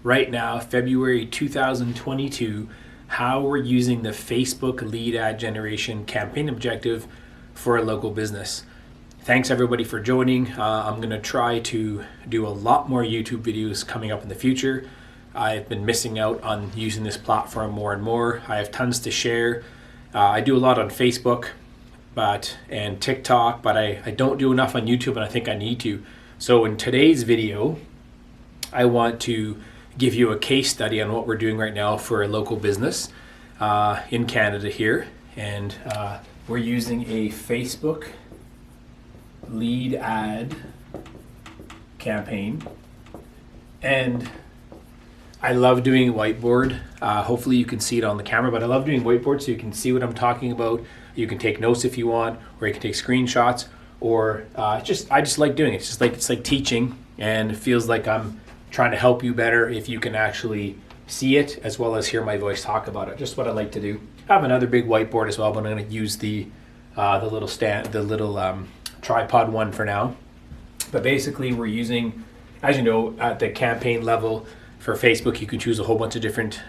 right now, February 2022, how we're using the Facebook lead ad generation campaign objective for a local business. Thanks everybody for joining. I'm going to try to do a lot more YouTube videos coming up in the future. I've been missing out on using this platform more and more. I have tons to share. I do a lot on Facebook and TikTok, but I don't do enough on YouTube, and I think I need to. So in today's video, I want to give you a case study on what we're doing right now for a local business in Canada here. And we're using a Facebook lead ad campaign. And I love doing whiteboard. Hopefully you can see it on the camera, but I love doing whiteboard so you can see what I'm talking about. You can take notes if you want, or you can take screenshots, or I just like doing it. It's like teaching, and it feels like I'm trying to help you better if you can actually see it as well as hear my voice talk about it. Just what I like to do. I have another big whiteboard as well, but I'm going to use the little tripod one for now. But basically we're using, as you know, at the campaign level for Facebook, you can choose a whole bunch of different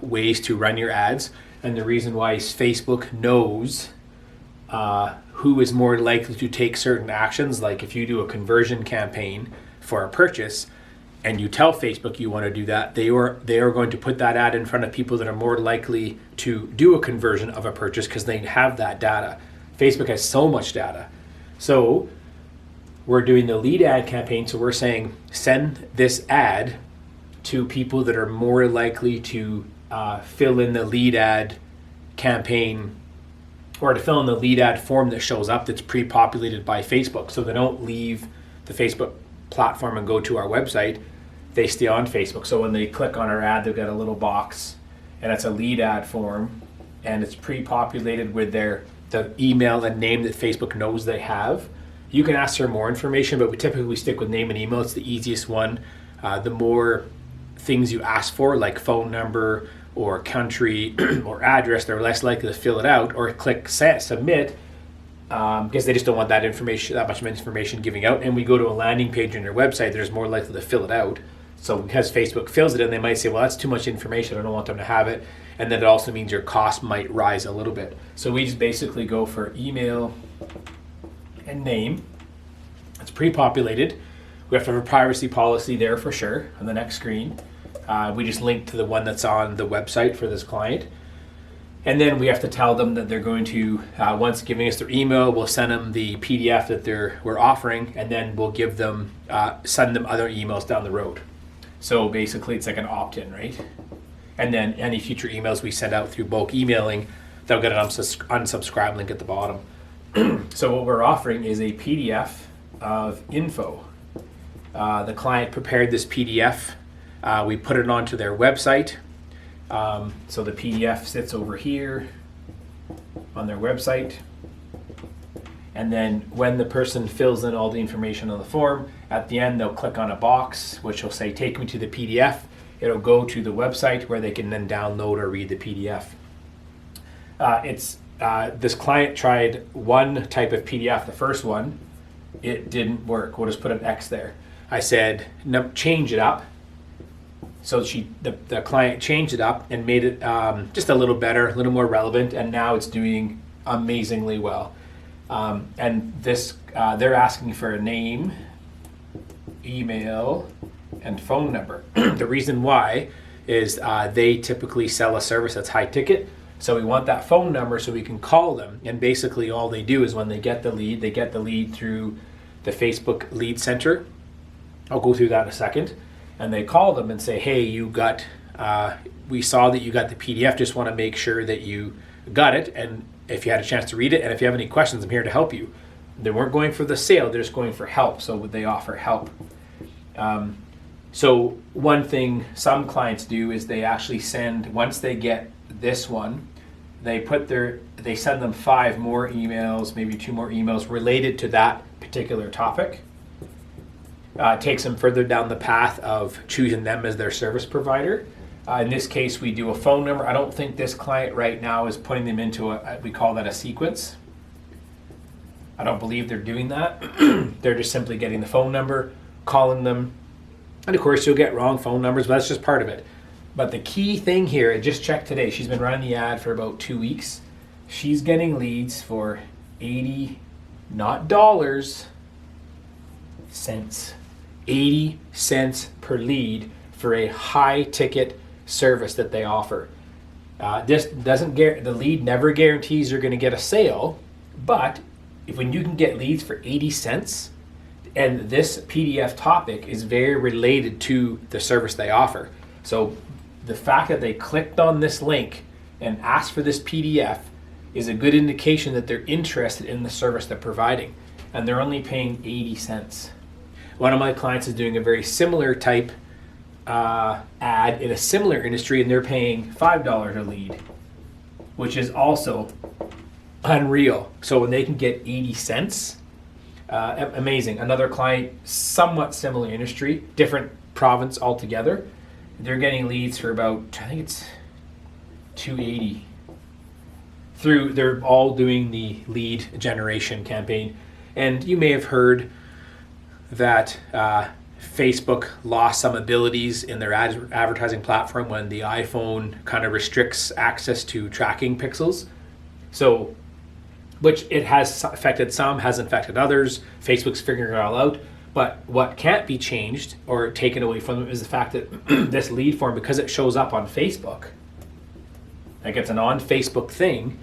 ways to run your ads. And the reason why is Facebook knows who is more likely to take certain actions. Like if you do a conversion campaign for a purchase and you tell Facebook you want to do that, they are going to put that ad in front of people that are more likely to do a conversion of a purchase because they have that data. Facebook has so much data. So we're doing the lead ad campaign. So we're saying send this ad to people that are more likely to fill in the lead ad campaign, or to fill in the lead ad form that shows up that's pre-populated by Facebook. So they don't leave the Facebook platform and go to our website. They stay on Facebook. So when they click on our ad, they've got a little box, and it's a lead ad form, and it's pre-populated with the email and name that Facebook knows they have. You can ask for more information, but we typically stick with name and email. It's the easiest one. The more things you ask for, like phone number or country or address, they're less likely to fill it out or click submit because they just don't want that much information giving out. And we go to a landing page on your website, there's more likely to fill it out. So because Facebook fills it in, they might say, well, that's too much information, I don't want them to have it. And then it also means your cost might rise a little bit. So we just basically go for email and name. It's pre-populated. We have to have a privacy policy there for sure on the next screen. We just link to the one that's on the website for this client. And then we have to tell them that they're going to, once giving us their email, we'll send them the PDF that we're offering, and then we'll send them other emails down the road. So basically it's like an opt-in, right? And then any future emails we send out through bulk emailing, they'll get an unsubscribe link at the bottom. So what we're offering is a PDF of info. The client prepared this PDF. We put it onto their website. So the PDF sits over here on their website. And then when the person fills in all the information on the form, at the end they'll click on a box which will say, take me to the PDF. It'll go to the website where they can then download or read the PDF. This client tried one type of PDF, the first one. It didn't work. We'll just put an X there. I said, no, change it up. So the client changed it up and made it just a little better, a little more relevant, and now it's doing amazingly well. And this, they're asking for a name, email, and phone number. The reason why is they typically sell a service that's high ticket. So we want that phone number so we can call them. And basically all they do is when they get the lead through the Facebook Lead Center. I'll go through that in a second. And they call them and say, hey, we saw that you got the PDF, just want to make sure that you got it, and if you had a chance to read it, and if you have any questions, I'm here to help you. They weren't going for the sale, they're just going for help, so they offer help. So one thing some clients do is they actually send, once they get this one, they send them 5 more emails, maybe 2 more emails related to that particular topic. Takes them further down the path of choosing them as their service provider. In this case, we do a phone number. I don't think this client right now is putting them into we call that a sequence. I don't believe they're doing that. They're just simply getting the phone number, calling them, And of course, you'll get wrong phone numbers, but that's just part of it. But the key thing here, I just checked today, she's been running the ad for about 2 weeks. She's getting leads for 80, not dollars, cents. 80 cents per lead for a high ticket service that they offer. This doesn't the lead never guarantees you're going to get a sale, but when you can get leads for 80 cents, and this PDF topic is very related to the service they offer. So the fact that they clicked on this link and asked for this PDF is a good indication that they're interested in the service they're providing, and they're only paying 80 cents. One of my clients is doing a very similar type ad in a similar industry, and they're paying $5 a lead, which is also unreal. So when they can get 80 cents, amazing. Another client, somewhat similar industry, different province altogether, they're getting leads for about, I think it's $280. They're all doing the lead generation campaign. And you may have heard that Facebook lost some abilities in their advertising platform when the iPhone kind of restricts access to tracking pixels. So, which it has affected some, hasn't affected others. Facebook's figuring it all out. But what can't be changed or taken away from them is the fact that this lead form, because it shows up on Facebook, like it's an on Facebook thing,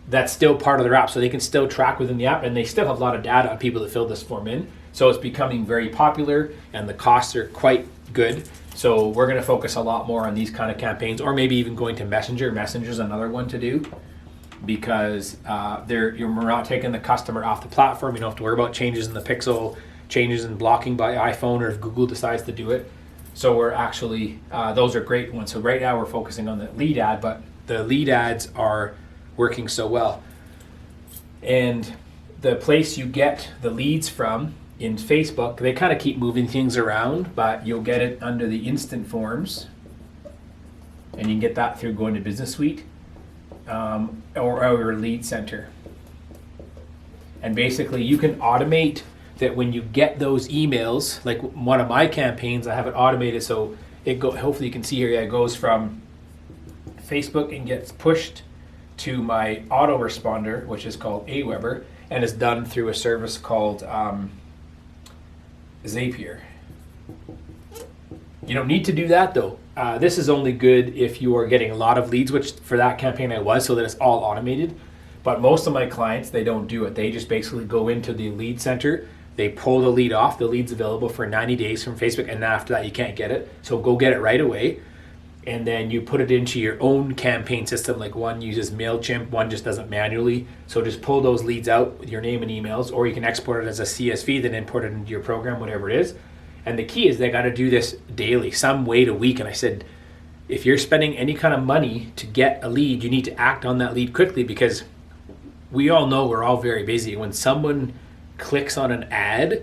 that's still part of their app. So they can still track within the app, and they still have a lot of data on people that fill this form in. So it's becoming very popular, and the costs are quite good. So we're going to focus a lot more on these kind of campaigns, or maybe even going to Messenger. Messenger's another one to do, because you're not taking the customer off the platform. You don't have to worry about changes in the pixel, changes in blocking by iPhone, or if Google decides to do it. So we're actually, those are great ones. So right now we're focusing on the lead ad, but the lead ads are working so well. And the place you get the leads from in Facebook, they kind of keep moving things around, but you'll get it under the instant forms, and you can get that through going to Business Suite or our lead center. And basically you can automate that when you get those emails. Like one of my campaigns, I have it automated, so hopefully you can see here, it goes from Facebook and gets pushed to my autoresponder, which is called Aweber, and is done through a service called Zapier. You don't need to do that though. This is only good if you are getting a lot of leads, which for that campaign I was, so that it's all automated. But most of my clients, they don't do it. They just basically go into the lead center, they pull the lead off, the lead's available for 90 days from Facebook, and after that you can't get it. So go get it right away. And then you put it into your own campaign system, like one uses MailChimp, one just does it manually. So just pull those leads out with your name and emails, or you can export it as a CSV, then import it into your program, whatever it is. And the key is they got to do this daily, some wait a week. And I said, if you're spending any kind of money to get a lead, you need to act on that lead quickly, because we all know we're all very busy. When someone clicks on an ad,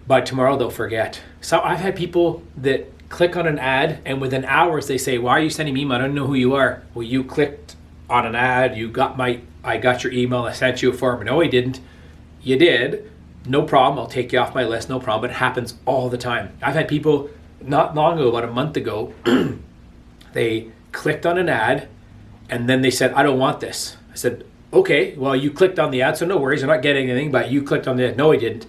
by tomorrow they'll forget. So I've had people that click on an ad, and within hours they say, why are you sending me email? I don't know who you are. Well, you clicked on an ad, I got your email, I sent you a form. No, I didn't. You did. No problem, I'll take you off my list, no problem. It happens all the time. I've had people not long ago, about a month ago, they clicked on an ad and then they said, I don't want this. I said, okay, well, you clicked on the ad, so no worries, I'm not getting anything, but you clicked on the ad. No, I didn't.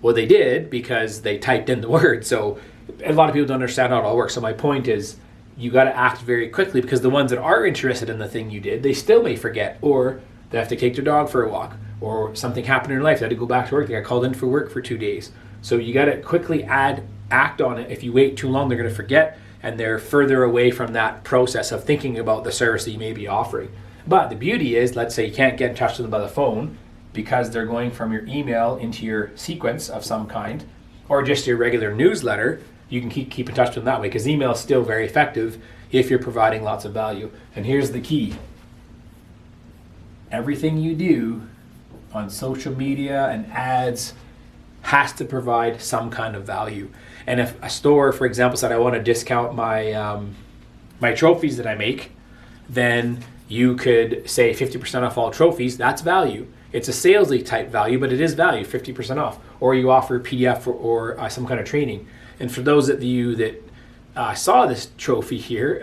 Well, they did, because they typed in the word. So a lot of people don't understand how it all works. So my point is, you got to act very quickly, because the ones that are interested in the thing you did, they still may forget, or they have to take their dog for a walk, or something happened in their life, they had to go back to work, they got called in for work for 2 days. So you got to quickly act on it. If you wait too long, they're going to forget, and they're further away from that process of thinking about the service that you may be offering. But the beauty is, let's say you can't get in touch with them by the phone because they're going from your email into your sequence of some kind, or just your regular newsletter. You can keep in touch with them that way, because email is still very effective if you're providing lots of value. And here's the key. Everything you do on social media and ads has to provide some kind of value. And if a store, for example, said, I want to discount my my trophies that I make, then you could say 50% off all trophies. That's value. It's a salesy type value, but it is value, 50% off. Or you offer a PDF or some kind of training. And for those of you that saw this trophy here,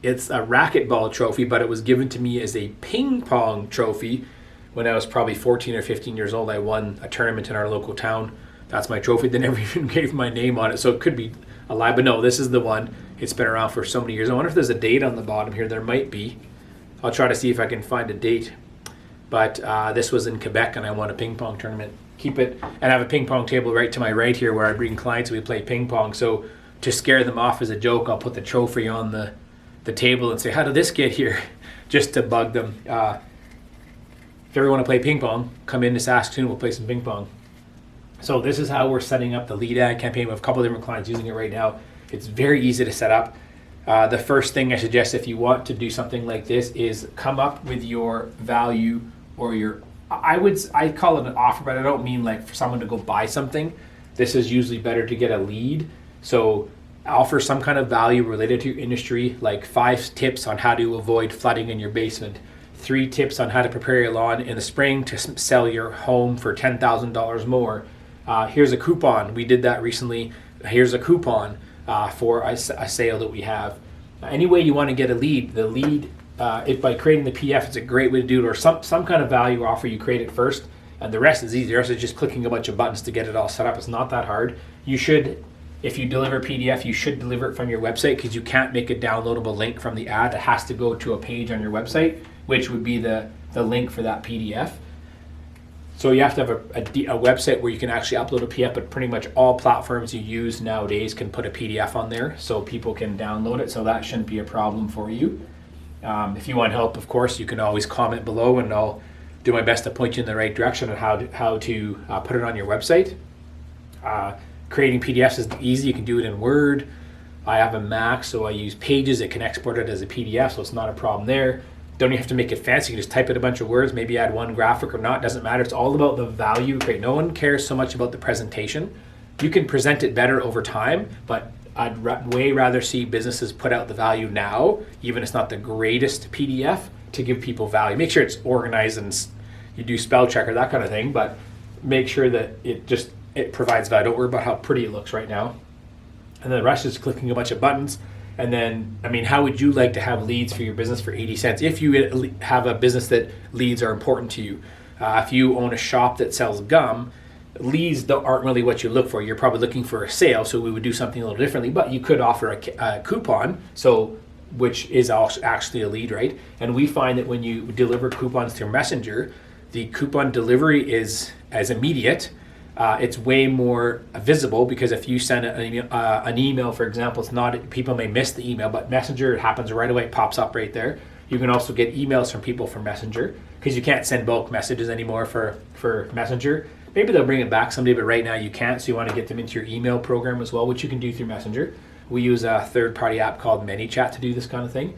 it's a racquetball trophy, but it was given to me as a ping pong trophy when I was probably 14 or 15 years old. I won a tournament in our local town. That's my trophy. They never even gave my name on it, so it could be a lie. But no, this is the one. It's been around for so many years. I wonder if there's a date on the bottom here. There might be. I'll try to see if I can find a date. But this was in Quebec, and I won a ping pong tournament. Keep it, and I have a ping pong table right to my right here where I bring clients and we play ping pong. So to scare them off as a joke, I'll put the trophy on the table and say, how did this get here? Just to bug them. If you ever want to play ping pong, come into Saskatoon, we'll play some ping pong. So this is how we're setting up the lead ad campaign. We have a couple of different clients using it right now. It's very easy to set up. The first thing I suggest if you want to do something like this is come up with your value or your, I call it an offer, but I don't mean like for someone to go buy something. This is usually better to get a lead. So offer some kind of value related to your industry, like 5 tips on how to avoid flooding in your basement, 3 tips on how to prepare your lawn in the spring to sell your home for $10,000 more. Here's a coupon. We did that recently. Here's a coupon for a sale that we have. Any way you want to get a lead, the lead, if by creating the PDF, it's a great way to do it, or some kind of value offer, you create it first, and the rest is easy. The rest is just clicking a bunch of buttons to get it all set up. It's not that hard. You should, if you deliver PDF, you should deliver it from your website, because you can't make a downloadable link from the ad. It has to go to a page on your website, which would be the link for that PDF. So you have to have a website where you can actually upload a PDF, but pretty much all platforms you use nowadays can put a PDF on there so people can download it, so that shouldn't be a problem for you. If you want help, of course, you can always comment below and I'll do my best to point you in the right direction on how to put it on your website. Creating PDFs is easy. You can do it in Word. I have a Mac, so I use Pages. It can export it as a PDF, so it's not a problem there. Don't even have to make it fancy. You can just type in a bunch of words, maybe add one graphic or not, doesn't matter. It's all about the value you create. No one cares so much about the presentation. You can present it better over time, but I'd way rather see businesses put out the value now, even if it's not the greatest PDF, to give people value. Make sure it's organized and you do spell check or that kind of thing, but make sure that it provides value. Don't worry about how pretty it looks right now. And then the rest is clicking a bunch of buttons. And then, I mean, how would you like to have leads for your business for 80 cents? If you have a business that leads are important to you. If you own a shop that sells gum, leads aren't really what you look for. You're probably looking for a sale, so we would do something a little differently. But you could offer a coupon, which is also actually a lead, right? And we find that when you deliver coupons through Messenger, the coupon delivery is as immediate. It's way more visible, because if you send an email, for example, it's not, people may miss the email, but Messenger, it happens right away. It pops up right there. You can also get emails from people from Messenger, because you can't send bulk messages anymore for Messenger. Maybe they'll bring it back someday, but right now you can't. So you want to get them into your email program as well, which you can do through Messenger. We use a third-party app called ManyChat to do this kind of thing.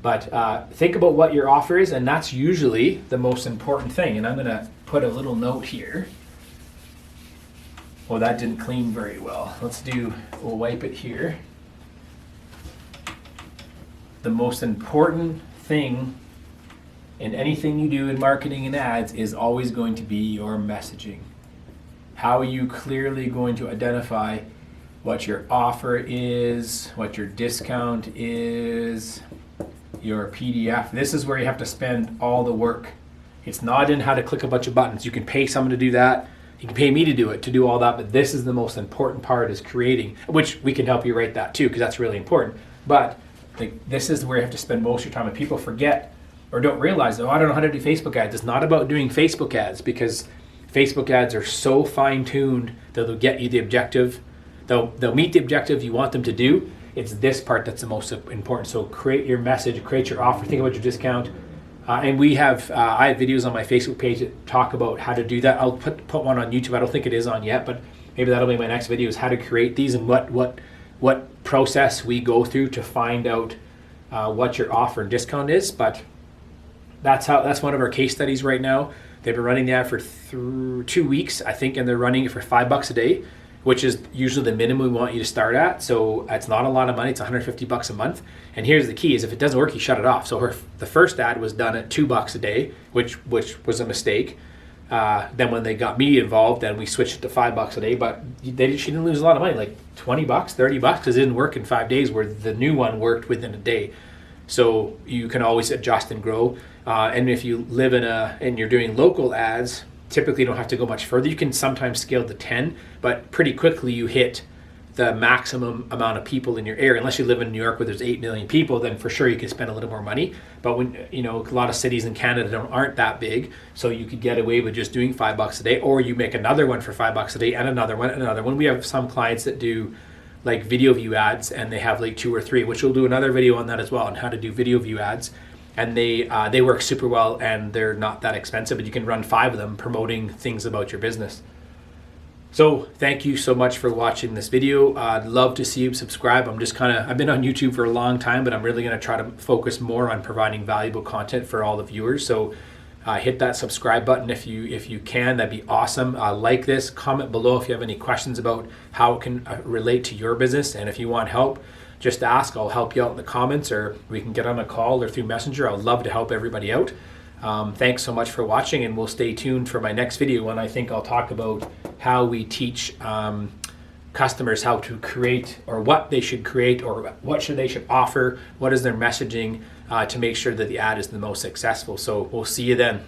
But think about what your offer is, and that's usually the most important thing. And I'm going to put a little note here. Well, that didn't clean very well. We'll wipe it here. The most important thing in anything you do in marketing and ads is always going to be your messaging. How are you clearly going to identify what your offer is, what your discount is, your PDF? This is where you have to spend all the work. It's not in how to click a bunch of buttons. You can pay someone to do that. You can pay me to do all that, but this is the most important part, is creating, which we can help you write that too, because that's really important. But this is where you have to spend most of your time, and people forget or don't realize, I don't know how to do Facebook ads. It's not about doing Facebook ads, because Facebook ads are so fine-tuned that they'll get you the objective. They'll meet the objective you want them to do. It's this part that's the most important. So create your message, create your offer, think about your discount. And I have videos on my Facebook page that talk about how to do that. I'll put one on YouTube. I don't think it is on yet, but maybe that'll be my next video, is how to create these and what process we go through to find out what your offer and discount is. But that's one of our case studies right now. They've been running the ad for 2 weeks, I think, and they're running it for $5 a day, which is usually the minimum we want you to start at. So it's not a lot of money. It's $150 a month. And here's the key: is if it doesn't work, you shut it off. So the first ad was done at $2 a day, which was a mistake. Then when they got me involved, then we switched it to $5 a day. But she didn't lose a lot of money, like $20, $30, because it didn't work in 5 days, where the new one worked within a day. So you can always adjust and grow. And if you live and you're doing local ads, typically you don't have to go much further. You can sometimes scale to 10, but pretty quickly you hit the maximum amount of people in your area. Unless you live in New York where there's 8 million people, then for sure you can spend a little more money. But when, a lot of cities in Canada aren't that big, so you could get away with just doing $5 a day, or you make another one for $5 a day and another one and another one. We have some clients that do like video view ads, and they have like 2 or 3, which we'll do another video on that as well, on how to do video view ads. And they work super well, and they're not that expensive, but you can run 5 of them promoting things about your business. So thank you so much for watching this video. I'd love to see you subscribe. I've been on YouTube for a long time, but I'm really going to try to focus more on providing valuable content for all the viewers. So hit that subscribe button if you can. That'd be awesome. Like this, comment below if you have any questions about how it can relate to your business. And if you want help, just ask. I'll help you out in the comments, or we can get on a call or through Messenger. I'd love to help everybody out. Thanks so much for watching, and we'll stay tuned for my next video, when I think I'll talk about how we teach customers how to create, or what they should create, or they should offer, what is their messaging to make sure that the ad is the most successful. So we'll see you then.